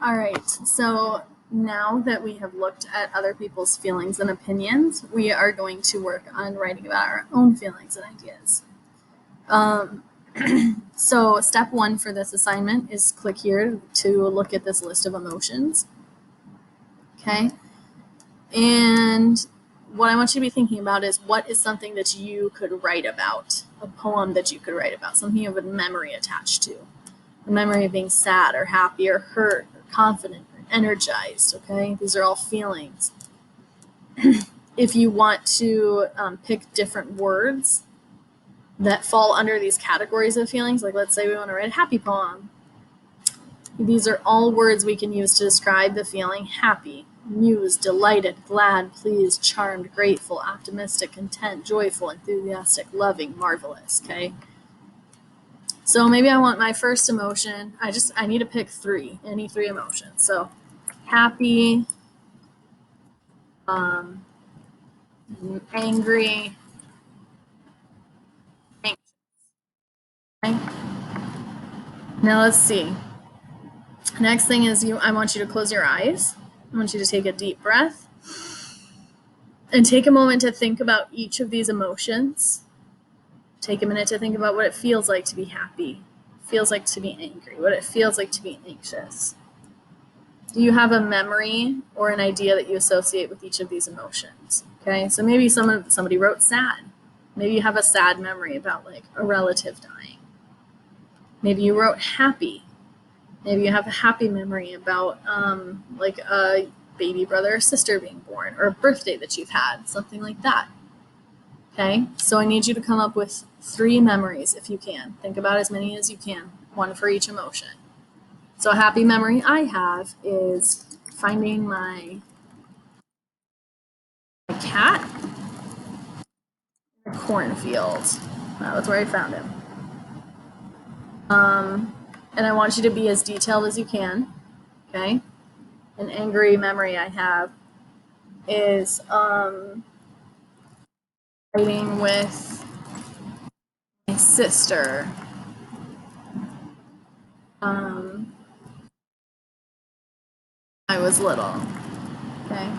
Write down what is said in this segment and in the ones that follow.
All right, so now that we have looked at other people's feelings and opinions, we are going to work on writing about our own feelings and ideas. So step one for this assignment is click here to look at this list of emotions. Okay, and what I want you to be thinking about is what is something that you could write about, a poem that you could write about, something you have a memory attached to. A memory of being sad or happy or hurt or confident or energized, okay? These are all feelings. If you want to pick different words that fall under these categories of feelings, like let's say we want to write a happy poem. These are all words we can use to describe the feeling happy, amused, delighted, glad, pleased, charmed, grateful, optimistic, content, joyful, enthusiastic, loving, marvelous, okay? So maybe I want my first emotion. I need to pick any three emotions. So happy, angry, anxious. Okay? Now let's see. Next thing is I want you to close your eyes. I want you to take a deep breath and take a moment to think about each of these emotions. Take a minute to think about what it feels like to be happy, feels like to be angry, what it feels like to be anxious. Do you have a memory or an idea that you associate with each of these emotions? Okay, so maybe somebody wrote sad. Maybe you have a sad memory about like a relative dying. Maybe you wrote happy. Maybe you have a happy memory about like a baby brother or sister being born or a birthday that you've had, something like that. Okay, so I need you to come up with 3 memories if you can. Think about as many as you can, one for each emotion. So a happy memory I have is finding my cat in a cornfield. That's where I found him. And I want you to be as detailed as you can. Okay. An angry memory I have is fighting with my sister. I was little. Okay.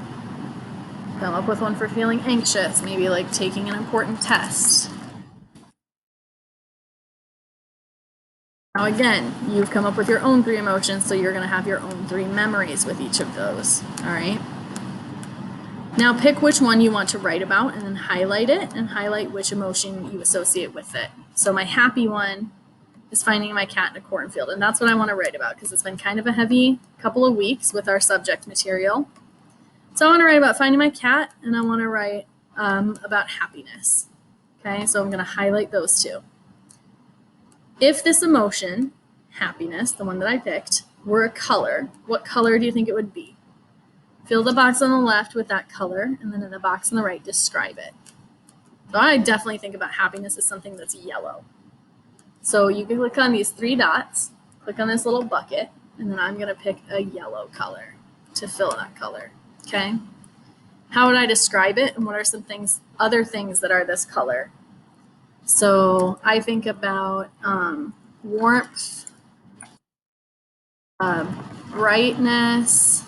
Come up with one for feeling anxious, maybe like taking an important test. Now again, you've come up with your own 3 emotions, so you're going to have your own 3 memories with each of those. All right. Now pick which one you want to write about and then highlight it and highlight which emotion you associate with it. So my happy one is finding my cat in a cornfield, and that's what I want to write about because it's been kind of a heavy couple of weeks with our subject material. So I want to write about finding my cat, and I want to write about happiness. Okay, so I'm going to highlight those 2. If this emotion, happiness, the one that I picked, were a color, what color do you think it would be? Fill the box on the left with that color, and then in the box on the right, describe it. So I definitely think about happiness as something that's yellow. So you can click on these 3 dots, click on this little bucket, and then I'm going to pick a yellow color to fill that color. Okay? How would I describe it, and what are some other things that are this color? So I think about warmth, brightness.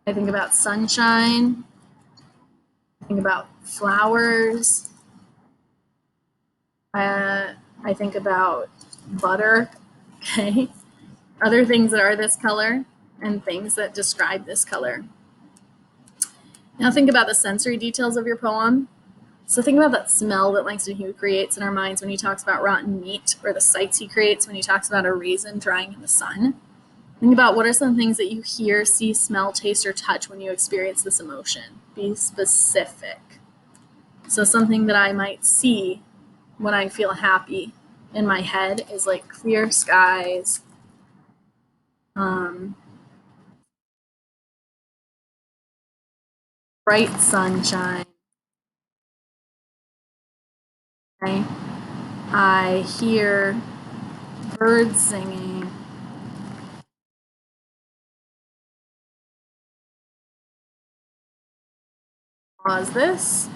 I think about sunshine. I think about flowers. I think about butter. Okay. Other things that are this color and things that describe this color. Now think about the sensory details of your poem. So think about that smell that Langston Hughes creates in our minds when he talks about rotten meat, or the sights he creates when he talks about a raisin drying in the sun. Think about what are some things that you hear, see, smell, taste, or touch when you experience this emotion. Be specific. So something that I might see when I feel happy in my head is like clear skies, bright sunshine. Okay? I hear birds singing. Pause this.